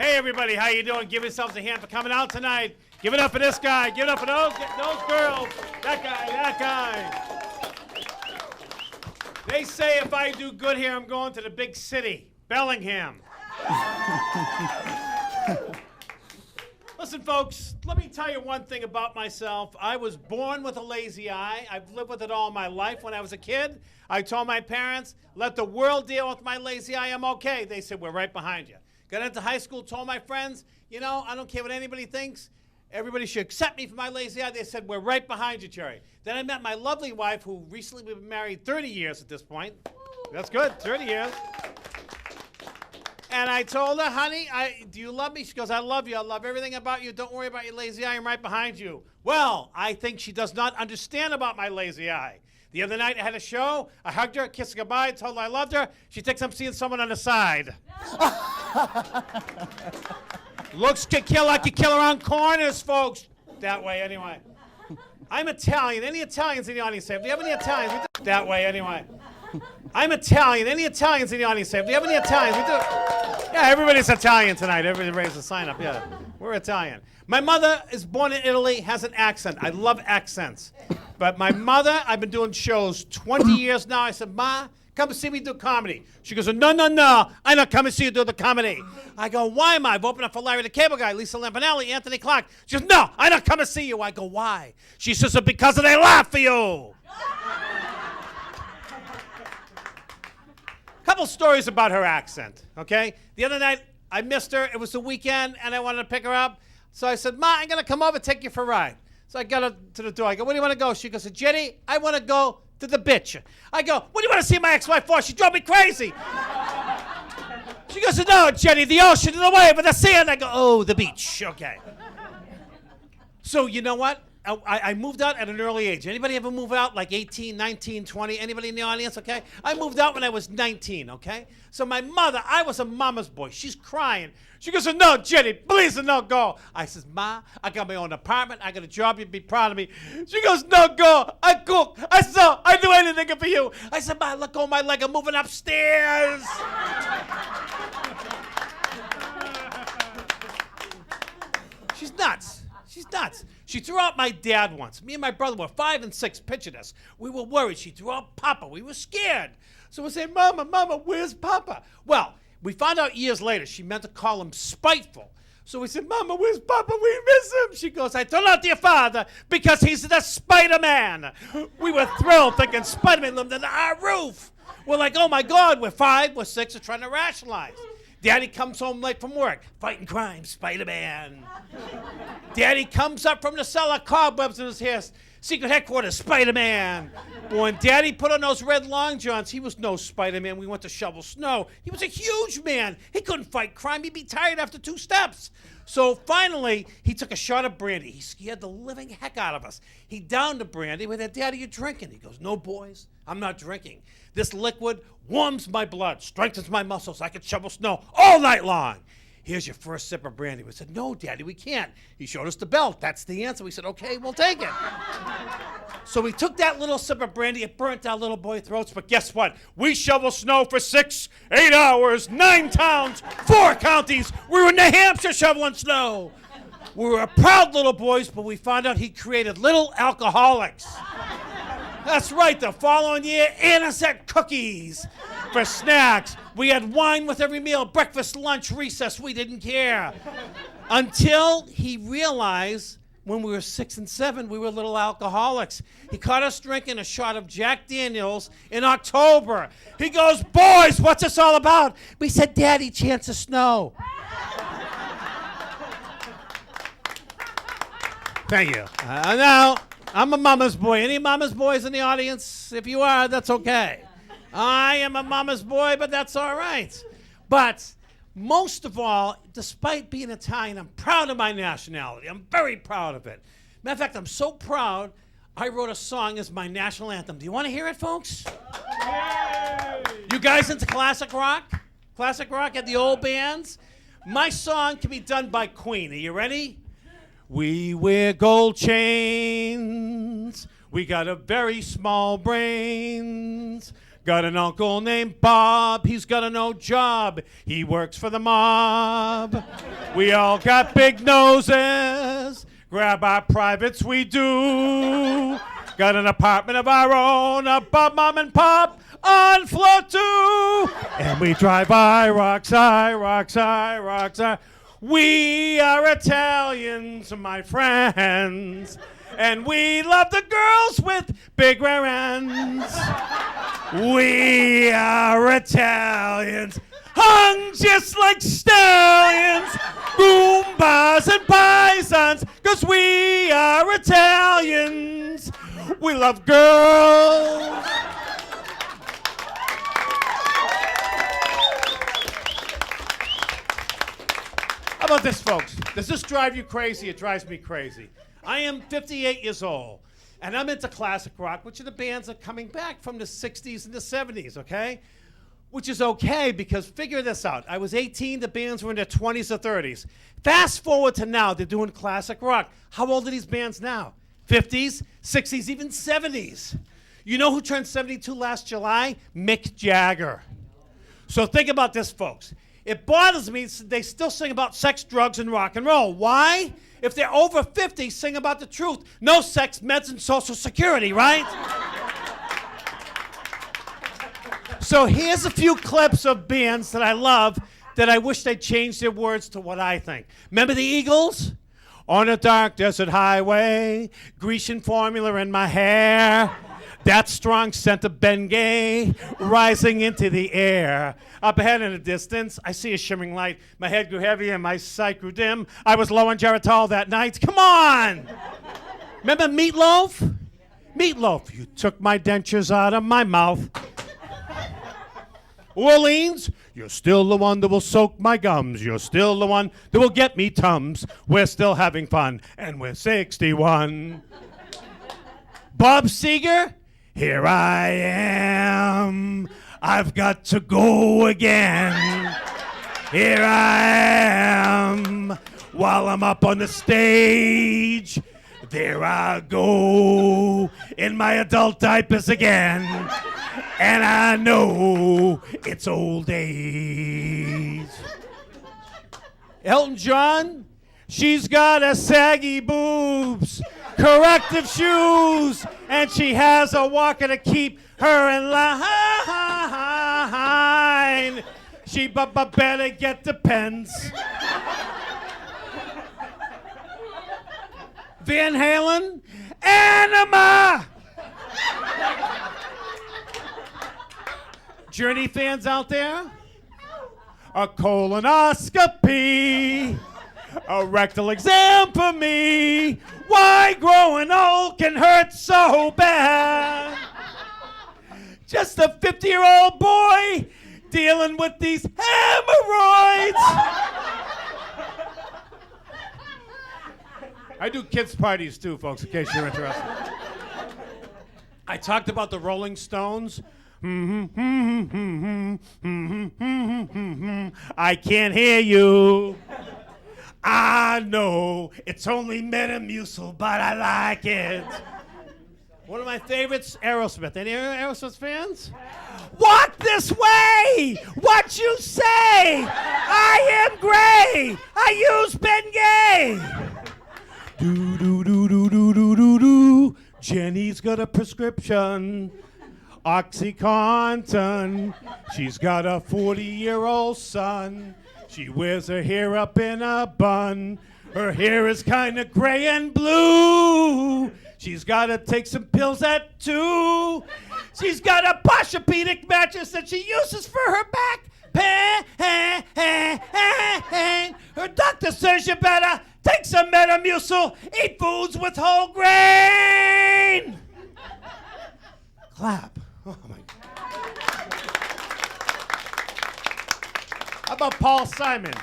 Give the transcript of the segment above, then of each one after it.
Hey, everybody, how you doing? Give yourselves a hand for coming out tonight. Give it up for this guy. Give it up for those girls. That guy. They say if I do good here, I'm going to the big city, Bellingham. Listen, folks, let me tell you one thing about myself. I was born with a lazy eye. I've lived with it all my life. When I was a kid, I told my parents, let the world deal with my lazy eye. I'm okay. They said, we're right behind you. Got into high school, told my friends, you know, I don't care what anybody thinks. Everybody should accept me for my lazy eye. They said, we're right behind you, Jerry. Then I met my lovely wife, who recently we've been married 30 years at this point. That's good, 30 years. And I told her, honey, do you love me? She goes, I love you. I love everything about you. Don't worry about your lazy eye. I'm right behind you. Well, I think she does not understand about my lazy eye. The other night I had a show. I hugged her, kissed her goodbye, told her I loved her. She thinks I'm seeing someone on the side. Looks could kill like you kill around corners, folks. That way, anyway. I'm Italian. Any Italians in the audience say, do you have any Italians? That way, anyway. I'm Italian. Any Italians in the audience say, do you have any Italians? We do. Yeah, everybody's Italian tonight. Everybody raised a sign up. Yeah, we're Italian. My mother is born in Italy, has an accent. I love accents. But my mother, I've been doing shows 20 years now. I said, Ma, come and see me do comedy. She goes, no, no, no. I'm not coming to see you do the comedy. I go, why am I? I've opened up for Larry the Cable Guy, Lisa Lampanelli, Anthony Clark. She goes, no, I'm not coming to see you. I go, why? She says, because they laugh for you. Couple stories about her accent, okay? The other night, I missed her. It was the weekend, and I wanted to pick her up. So I said, Ma, I'm going to come over and take you for a ride. So I got her to the door. I go, where do you want to go? She goes, Jenny, I want to go to the bitch. I go, what do you want to see my ex-wife for? She drove me crazy. She goes, no, Jenny, the ocean, the wave, and the sand. I go, oh, the beach. Okay. So you know what? I moved out at an early age. Anybody ever move out like 18, 19, 20? Anybody in the audience, okay? I moved out when I was 19, okay? So my mother, I was a mama's boy. She's crying. She goes, no, Jenny, please no, go. I says, Ma, I got my own apartment. I got a job. You'd be proud of me. She goes, no, go. I cook. I sew. I do anything for you. I said, Ma, let go of my leg. I'm moving upstairs. She's nuts. She's nuts. She threw out my dad once. Me and my brother were 5 and 6. Picture this. We were worried. She threw out Papa. We were scared. So we said, Mama, Mama, where's Papa? Well, we found out years later she meant to call him spiteful. So we said, Mama, where's Papa? We miss him. She goes, I told out to your father because he's the Spider-Man. We were thrilled thinking Spider-Man lived under our roof. We're like, oh, my God, we're 5, we're 6, we're trying to rationalize. Daddy comes home late from work, fighting crime, Spider-Man. Daddy comes up from the cellar, cobwebs in his hair, secret headquarters, Spider-Man. But when Daddy put on those red long johns, he was no Spider-Man. We went to shovel snow. He was a huge man. He couldn't fight crime. He'd be tired after 2 steps. So finally, he took a shot of brandy. He scared the living heck out of us. He downed the brandy. We said, Daddy, you drinking? He goes, no, boys, I'm not drinking. This liquid warms my blood, strengthens my muscles. I can shovel snow all night long. Here's your first sip of brandy. We said, no, Daddy, we can't. He showed us the belt. That's the answer. We said, okay, we'll take it. So we took that little sip of brandy. It burnt our little boy throats. But guess what? We shoveled snow for 6, 8 hours, 9 towns, 4 counties. We were in New Hampshire shoveling snow. We were proud little boys, but we found out he created little alcoholics. That's right, the following year, innocent cookies for snacks. We had wine with every meal, breakfast, lunch, recess, we didn't care. Until he realized when we were 6 and 7, we were little alcoholics. He caught us drinking a shot of Jack Daniels in October. He goes, boys, what's this all about? We said, Daddy, chance of snow. Thank you. Now, I'm a mama's boy. Any mama's boys in the audience? If you are, that's okay. I am a mama's boy, but that's all right. But most of all, despite being Italian, I'm proud of my nationality. I'm very proud of it. Matter of fact, I'm so proud, I wrote a song as my national anthem. Do you want to hear it, folks? Yay! You guys into classic rock? Classic rock at the old bands? My song can be done by Queen. Are you ready? We wear gold chains. We got a very small brains. Got an uncle named Bob, he's got a no job. He works for the mob. We all got big noses, grab our privates, we do. Got an apartment of our own, above mom and pop, on floor 2. And we drive IROCs. We are Italians, my friends. And we love the girls with big rear ends. We are Italians, hung just like stallions, Goombas and bisons, 'cause we are Italians. We love girls. How about this, folks? Does this drive you crazy? It drives me crazy. I am 58 years old, and I'm into classic rock, which are the bands that are coming back from the 60s and the 70s, okay? Which is okay, because figure this out. I was 18, the bands were in their 20s or 30s. Fast forward to now, they're doing classic rock. How old are these bands now? 50s, 60s, even 70s. You know who turned 72 last July? Mick Jagger. So think about this, folks. It bothers me they still sing about sex, drugs, and rock and roll. Why? If they're over 50, sing about the truth. No sex, meds, and Social Security, right? So here's a few clips of bands that I love that I wish they'd change their words to what I think. Remember the Eagles? On a dark desert highway, Grecian formula in my hair. That strong scent of Bengay rising into the air. Up ahead in the distance, I see a shimmering light. My head grew heavy and my sight grew dim. I was low on Geritol that night. Come on! Remember Meatloaf? Meatloaf, you took my dentures out of my mouth. Orleans, you're still the one that will soak my gums. You're still the one that will get me Tums. We're still having fun, and we're 61. Bob Seger, here I am. I've got to go again. Here I am. While I'm up on the stage, there I go in my adult diapers again. And I know it's old age. Elton John, she's got a saggy boobs, corrective shoes, and she has a walker to keep her in line. She better get the pens. Van Halen, Anima. Journey fans out there? A colonoscopy, a rectal exam for me. Why growing old can hurt so bad? Just a 50-year-old boy dealing with these hemorrhoids. I do kids' parties too, folks, in case you're interested. I talked about the Rolling Stones. I can't hear you. I know it's only Metamucil, but I like it. One of my favorites, Aerosmith. Any Aerosmith fans? Walk this way! What you say? I am gray! I use Bengay! Do do do do do do do do. Jenny's got a prescription. OxyContin. She's got a 40-year-old son. She wears her hair up in a bun. Her hair is kind of gray and blue. She's got to take some pills at 2. She's got a Posturepedic mattress that she uses for her back pain. Her doctor says you better take some Metamucil, eat foods with whole grain. Clap. Oh my God. How about Paul Simon?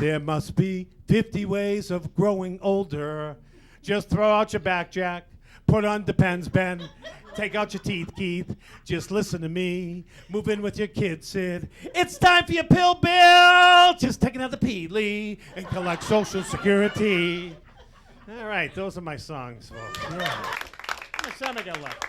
There must be 50 ways of growing older. Just throw out your back, Jack. Put on Depends, Ben. Take out your teeth, Keith. Just listen to me. Move in with your kid, Sid. It's time for your pill bill. Just take another Peedley and collect Social Security. All right, those are my songs, folks. Yeah. How much time I got left?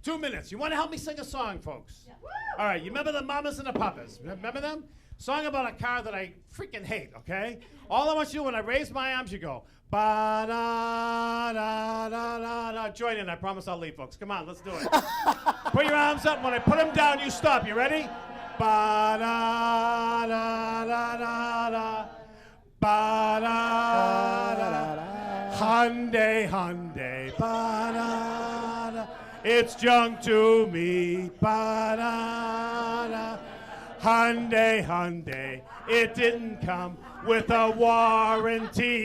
2 minutes. You want to help me sing a song, folks? Yeah. All right, you remember the Mamas and the Papas? Remember them? Song about a car that I freaking hate, okay? All I want you to do when I raise my arms, you go, ba-da-da-da-da-da. Join in, I promise I'll leave, folks. Come on, let's do it. Put your arms up. When I put them down, you stop. You ready? Ba-da-da-da-da-da. Ba-da-da-da. Hyundai, Hyundai, ba-da-da. It's junk to me, ba-da-da. Hyundai, Hyundai, it didn't come with a warranty.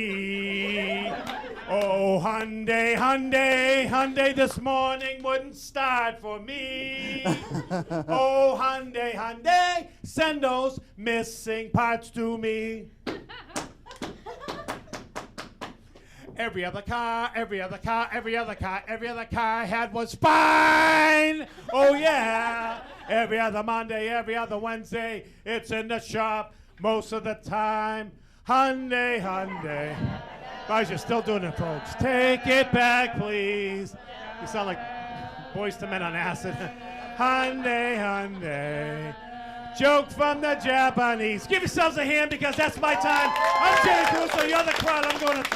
Oh, Hyundai, Hyundai, Hyundai this morning wouldn't start for me. Oh, Hyundai, Hyundai, send those missing parts to me. Every other car, every other car, every other car, every other car I had was fine. Oh, yeah. Every other Monday, every other Wednesday, it's in the shop most of the time. Hyundai, Hyundai. Guys, you're still doing it, folks. Take it back, please. You sound like Boys to Men on acid. Hyundai, Hyundai. Joke from the Japanese. Give yourselves a hand because that's my time. I'm Jerry Caruso. You're the crowd. I'm going to